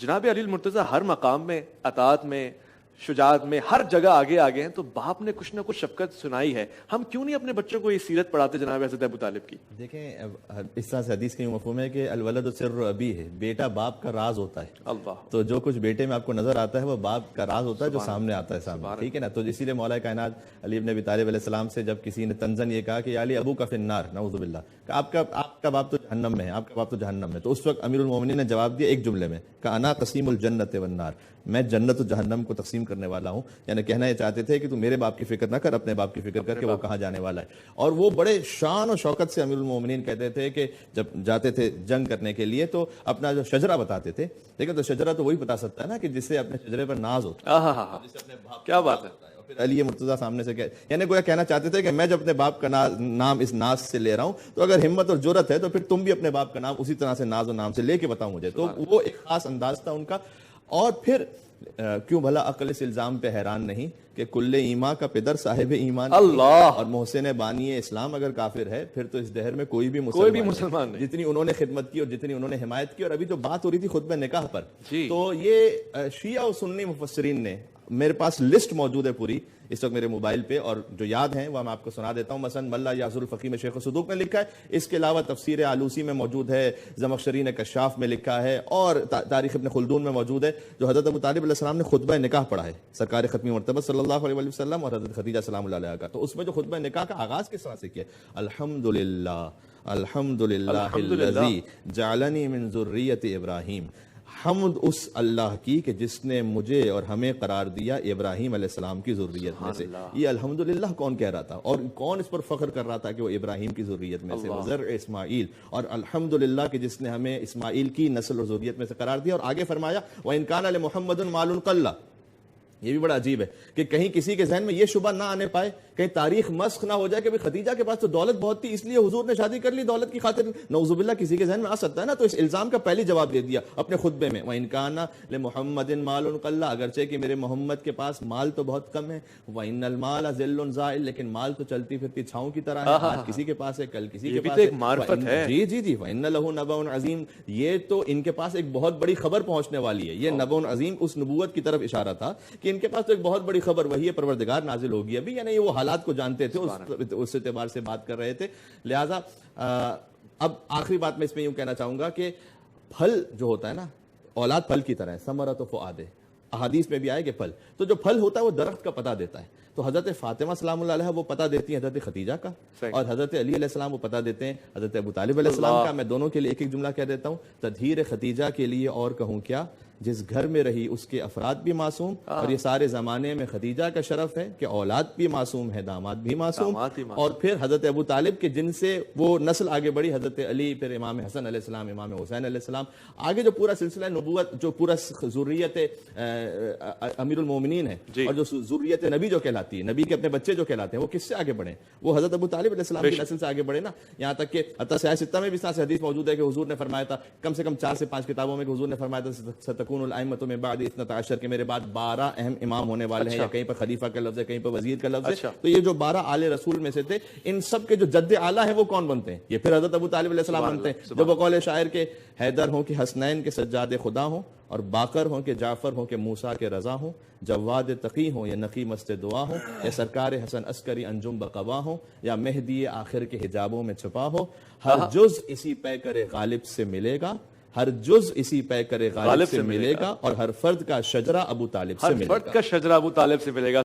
جناب علی المرتضیٰ ہر مقام میں، اطاعت میں، شجاعت میں، ہر جگہ آگے آگے ہیں، تو باپ نے کچھ نہ کچھ شفقت سنائی ہے. ہم کیوں نہیں اپنے بچوں کو یہ سیرت پڑھاتے جناب حضرت ابو طالب کی؟ دیکھیں اس طرح سے حدیث کا یہ مفہوم ہے کہ الولد سر ابی ہے، بیٹا باپ کا راز ہوتا ہے. اللہ، تو جو کچھ بیٹے میں آپ کو نظر آتا ہے وہ باپ کا راز ہوتا ہے جو سامنے آتا ہے سامنے، ٹھیک ہے نا. تو اسی لیے مولا کائنات علی بن ابی طالب علیہ السلام سے جب کسی نے تنزن یہ کہا کہ یا علی ابو کا فی النار، نعوذ باللہ، کہ آپ کا باپ تو جہنم میں ہے، آپ کا باپ تو جہنم میں. تو اس وقت امیر المومنین نے جواب دیا ایک جملے میں کہ انا قسیم الجنت والنار، میں جنت و جہنم کو تقسیم کرنے والا ہوں. یعنی کہنا یہ چاہتے تھے کہ تو میرے باپ کی فکر نہ کر، اپنے باپ کی فکر کر کے وہ کہاں جانے والا ہے. اور وہ بڑے شان و شوکت سے امیر المومنین کہتے تھے کہ جب جاتے تھے جنگ کرنے کے لیے تو اپنا جو شجرہ بتاتے تھے. لیکن تو شجرہ تو وہی بتا سکتا ہے نا کہ جس سے اپنے شجرے پر ناز ہوتا ہے. کیا بات ہے. پھر علی مرتضیٰ سامنے سے یعنی گویا کہنا چاہتے تھے کہ میں جب اپنے باپ کا نام اس ناز سے لے رہا ہوں تو اگر ہمت اور جرت ہے تو پھر تم بھی اپنے باپ کا نام اسی طرح سے ناز و نام سے لے کے بتاؤ مجھے. تو وہ ایک خاص انداز تھا ان کا. اور پھر کیوں بھلا عقل اس الزام پہ حیران نہیں کہ کل ایمان کا پدر صاحب ایمان اللہ، اور محسن بانی اسلام اگر کافر ہے پھر تو اس دہر میں کوئی بھی مسلمان نہیں. جتنی انہوں نے خدمت کی اور جتنی انہوں نے حمایت کی. اور ابھی جو بات ہو رہی تھی خطبہ نکاح پر، تو یہ شیعہ و سنی مفسرین نے، میرے پاس لسٹ موجود ہے پوری اس وقت میرے موبائل پہ، اور جو یاد ہیں وہ میں آپ کو سنا دیتا ہوں. مثلا ملا یاسر الفقی میں شیخ صدوق نے لکھا ہے. اس کے علاوہ تفسیر آلوسی میں موجود ہے، زمخشری نے کشاف میں لکھا ہے، اور تاریخ ابن خلدون میں موجود ہے. جو حضرت ابو طالب علیہ السلام نے خطبہ نکاح پڑھا ہے سرکار ختمی مرتبہ صلی اللہ علیہ وسلم اور حضرت خدیجہ سلام اللہ علیہا کا، تو اس میں جو خطبہ نکاح کا آغاز کس طرح سے کیا؟ الحمدللہ الحمدللہ الذی جعلنی من ذریۃ ابراہیم. حمد اس اللہ کی کہ جس نے مجھے اور ہمیں قرار دیا ابراہیم علیہ السلام کی ذریت میں سے. یہ الحمدللہ کون کہہ رہا تھا اور کون اس پر فخر کر رہا تھا کہ وہ ابراہیم کی ذریت میں سے، زرع اسماعیل. اور الحمدللہ کہ جس نے ہمیں اسماعیل کی نسل اور ذریت میں سے قرار دیا. اور آگے فرمایا وَإِن كَانَ لِمُحَمَّدٌ مَالٌ قَلَّ. یہ بھی بڑا عجیب ہے کہ کہیں کسی کے ذہن میں یہ شبہ نہ آنے پائے، کہیں تاریخ مسخ نہ ہو جائے کہ خدیجہ کے پاس تو دولت بہت تھی اس لیے حضور نے شادی کر لی دولت کی خاطر. نعوذ باللہ کسی کے ذہن میں آ سکتا ہے نا. تو اس الزام کا پہلی جواب دے دیا اپنے خطبے میں وَإِن كَانَ لِمُحَمَّدٍ مَالٌ قَلَّ. اگرچہ کہ میرے محمد کے پاس مال تو بہت کم ہے. وَإِنَّ الْمَالَ ذِلٌّ زَائِلٌ. لیکن مال تو چلتی پھرتی چھاؤں کی طرح ہے، آج کسی کے پاس ہے کل کسی کے پاس ہے. معرفت ہے. جی جی جی. وَإِنَّ لَهُ نَبَأٌ عَظِيمٌ. یہ تو ان کے پاس ایک بہت بڑی خبر پہنچنے والی ہے. یہ نبأ عظیم اس نبوت کی طرف اشارہ تھا کہ ان کے پاس تو ایک بہت بڑی خبر وہی پروردگار نازل ہوگی ابھی. یعنی وہ حالات کو جانتے تھے، اس اعتبار سے بات کر رہے تھے. لہٰذا اب آخری بات میں اس میں یوں کہنا چاہوں گا کہ پھل جو ہوتا ہے نا، اولاد پھل کی طرح ہے. ثمرۃ فؤاد، احادیث میں بھی آئے کہ پھل، تو جو پھل ہوتا ہے وہ درخت کا پتہ دیتا ہے. تو حضرت فاطمہ سلام اللہ علیہ وہ پتہ دیتی ہیں حضرت خدیجہ کا، اور حضرت علی علیہ السلام وہ پتہ دیتے ہیں حضرت ابو طالب علیہ السلام کا. میں دونوں کے لیے ایک ایک جملہ کہہ دیتا ہوں. تدہیر خدیجہ کے لیے اور کہوں کیا، جس گھر میں رہی اس کے افراد بھی معصوم. اور یہ سارے زمانے میں خدیجہ کا شرف ہے کہ اولاد بھی معصوم ہے، داماد بھی معصوم. اور پھر حضرت ابو طالب کے جن سے وہ نسل آگے بڑھی، حضرت علی، پھر امام حسن علیہ السلام، امام حسین علیہ السلام، آگے جو پورا سلسلہ نبوت، جو پورا ذریت امیر المومنین ہے، اور جو ذریت نبی جو کہلاتی ہے، نبی کے اپنے بچے جو کہلاتے ہیں، وہ کس سے آگے بڑھے؟ وہ حضرت ابو طالب علیہ السلام کی نسل سے آگے بڑھے نا. یہاں تک کہ حتی صحیح ستہ میں بھی اس طرح سے حدیث موجود ہے کہ حضور نے فرمایا تھا، کم سے کم 4 سے 5 کتابوں میں کہ حضور نے فرمایا تھا ستکون الائمۃ من بعد 12 کہ میرے بعد 12 اہم امام ہونے والے ہیں. یا کہیں پر خلیفہ کا لفظ ہے، کہیں پر وزیر کا لفظ ہے. تو یہ جو 12 آل رسول میں سے تھے، ان سب کے جو جد اعلیٰ ہیں وہ کون بنتے ہیں؟ یہ پھر حضرت ابو طالب علیہ السلام بنتے ہیں. جو بقول شاعر کے حیدر ہوں کہ حسنین کے سجاد خدا ہوں، اور باقر ہوں کہ جعفر ہوں کہ موسیٰ کے رضا ہوں، جواد تقی ہوں یا نقی مست دعا ہوں، یا سرکار حسن عسکری انجم بقوا ہوں، یا مہدی آخر کے حجابوں میں چھپا ہو. ہر جز اسی پیکر غالب سے ملے گا، ہر جز اسی پیکر غالب سے ملے گا، اور ہر فرد کا شجرہ ابو طالب سے ملے گا. ہر فرد کا شجرہ ابو طالب سے ملے گا.